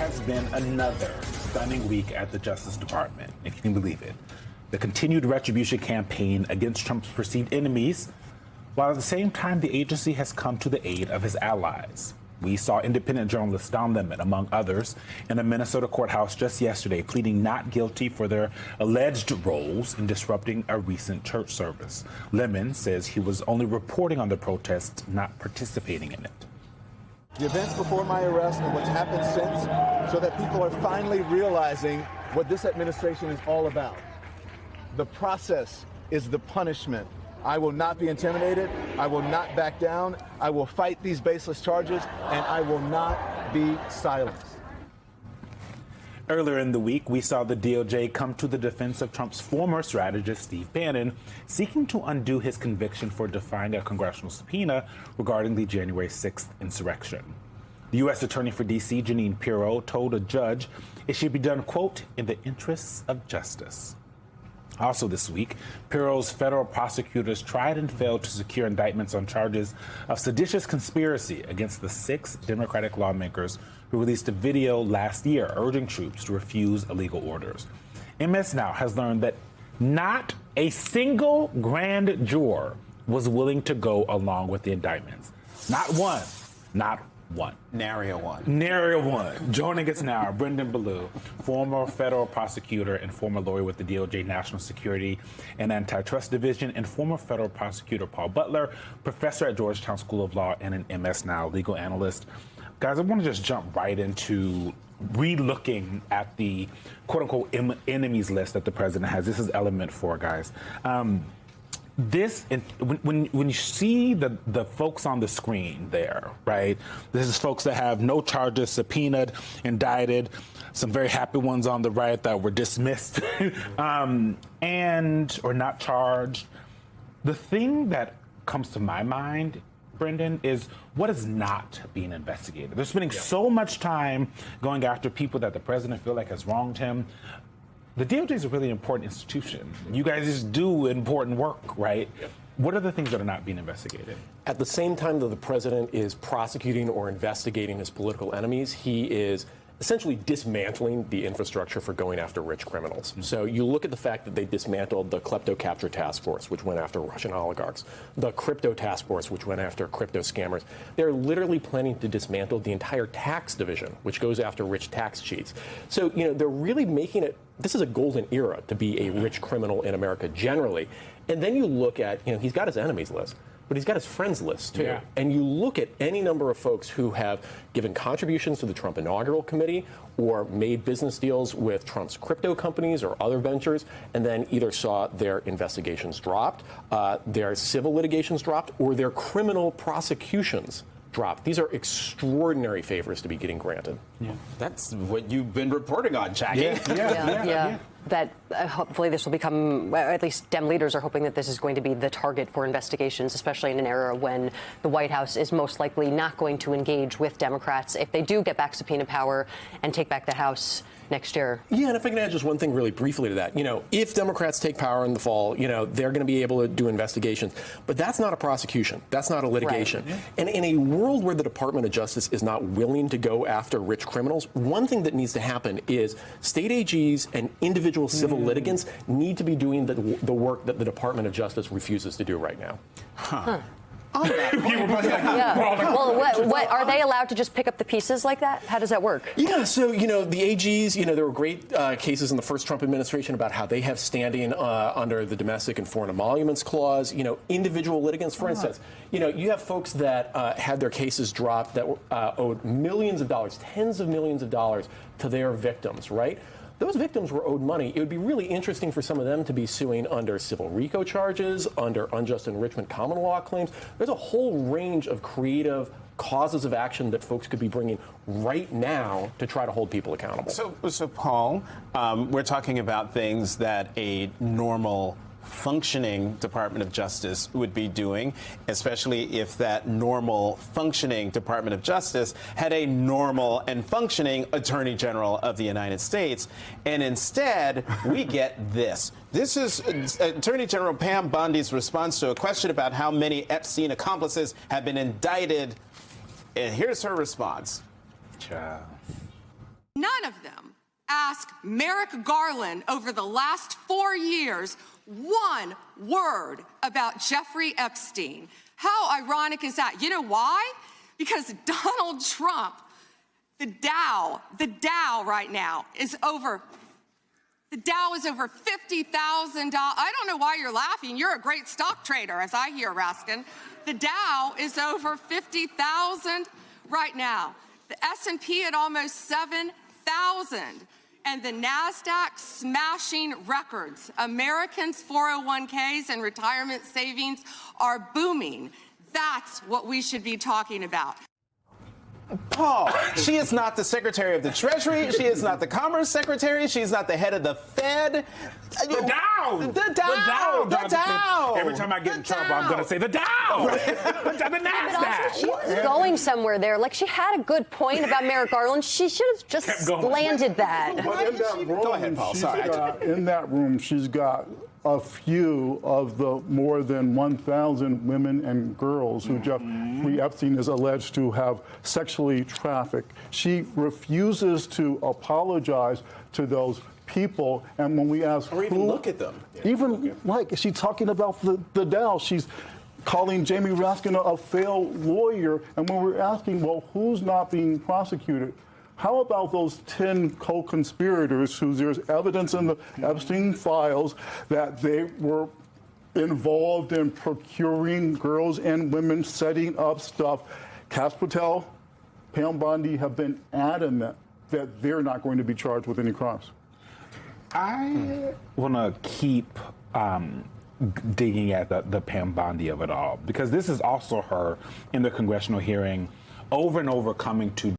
has been another stunning week at the Justice Department, if you can believe it. The continued retribution campaign against Trump's perceived enemies, while at the same time the agency has come to the aid of his allies. We saw independent journalist Don Lemon, among others, in a Minnesota courthouse just yesterday, pleading not guilty for their alleged roles in disrupting a recent church service. Lemon says he was only reporting on the protest, not participating in it. The events before my arrest and what's happened since, so that people are finally realizing what this administration is all about. The process is the punishment. I will not be intimidated. I will not back down. I will fight these baseless charges, and I will not be silenced. Earlier in the week, we saw the DOJ come to the defense of Trump's former strategist, Steve Bannon, seeking to undo his conviction for defying a congressional subpoena regarding the January 6th insurrection. The U.S. Attorney for D.C., Jeanine Pirro, told a judge it should be done, quote, in the interests of justice. Also this week, Pirro's federal prosecutors tried and failed to secure indictments on charges of seditious conspiracy against the 6 Democratic lawmakers who released a video last year urging troops to refuse illegal orders. MS Now has learned that not a single grand juror was willing to go along with the indictments. Not one. Not one. Nary a one. Nary a one. Joining us now, Brendan Ballou, former federal prosecutor and former lawyer with the DOJ National Security and Antitrust Division, and former federal prosecutor Paul Butler, professor at Georgetown School of Law and an MS Now legal analyst. Guys, I want to just jump right into re-looking at the quote-unquote enemies list that the president has. This is element 4, guys. When you see the folks on the screen there, right? This is folks that have no charges, subpoenaed, indicted, some very happy ones on the right that were dismissed and or not charged. The thing that comes to my mind, Brendan, is what is not being investigated. They're spending so much time going after people that the president feel like has wronged him. The DOJ is a really important institution. You guys do important work, right? Yep. What are the things that are not being investigated? At the same time that the president is prosecuting or investigating his political enemies, he is essentially dismantling the infrastructure for going after rich criminals. Mm-hmm. So you look at the fact that they dismantled the Klepto Capture Task Force, which went after Russian oligarchs, the Crypto Task Force, which went after crypto scammers. They're literally planning to dismantle the entire tax division, which goes after rich tax cheats. So, they're really making it, this is a golden era to be a rich criminal in America generally. And then you look at, he's got his enemies list, but he's got his friends list, too. Yeah. And you look at any number of folks who have given contributions to the Trump Inaugural Committee or made business deals with Trump's crypto companies or other ventures, and then either saw their investigations dropped, their civil litigations dropped, or their criminal prosecutions dropped. These are extraordinary favors to be getting granted. Yeah. That's what you've been reporting on, Jackie. Yeah. That hopefully this will become, at least Dem leaders are hoping that this is going to be the target for investigations, especially in an era when the White House is most likely not going to engage with Democrats if they do get back subpoena power and take back the House next year. Yeah, and if I can add just one thing really briefly to that, if Democrats take power in the fall, they're going to be able to do investigations. But that's not a prosecution. That's not a litigation. Right. And in a world where the Department of Justice is not willing to go after rich criminals, one thing that needs to happen is state AGs and individual civil litigants need to be doing the work that the Department of Justice refuses to do right now. Well, what are they allowed to just pick up the pieces like that? How does that work? Yeah, so, the AGs, there were great cases in the first Trump administration about how they have standing under the Domestic and Foreign Emoluments Clause, individual litigants, for instance. You have folks that had their cases dropped that owed millions of dollars, tens of millions of dollars to their victims, right? Those victims were owed money. It would be really interesting for some of them to be suing under civil RICO charges, under unjust enrichment common law claims. There's a whole range of creative causes of action that folks could be bringing right now to try to hold people accountable. So Paul, we're talking about things that a normal functioning Department of Justice would be doing, especially if that normal functioning Department of Justice had a normal and functioning Attorney General of the United States. And instead, we get this. This is Attorney General Pam Bondi's response to a question about how many Epstein accomplices have been indicted. And here's her response. Ciao. ask Merrick Garland over the last 4 years one word about Jeffrey Epstein. How ironic is that? You know why? Because Donald Trump, the Dow right now is over. The Dow is over $50,000. I don't know why you're laughing. You're a great stock trader, as I hear, Raskin. The Dow is over 50,000 right now. The S&P at almost 7,000. And the NASDAQ smashing records. Americans' 401ks and retirement savings are booming. That's what we should be talking about. Paul, she is not the Secretary of the Treasury. She is not the Commerce Secretary. She is not the head of the Fed. The Dow! The Dow! The Dow! Every time I get in trouble, I'm going to say the Dow! The NASDAQ! She was going somewhere there. Like, she had a good point about Merrick Garland. She should have just landed that. But in that room, Go ahead, Paul. Sorry. In that room, she's got a few of the more than 1,000 women and girls who Jeffrey Epstein is alleged to have sexually trafficked. She refuses to apologize to those people, and when we ask or even who, look at them, like, she's talking about the Dow. She's calling Jamie Raskin a failed lawyer, and when we're asking, well, who's not being prosecuted? How about those 10 co-conspirators who there's evidence in the Epstein files that they were involved in procuring girls and women, setting up stuff? Kash Patel, Pam Bondi have been adamant that they're not going to be charged with any crimes. I want to keep digging at the Pam Bondi of it all, because this is also her in the congressional hearing over and over coming to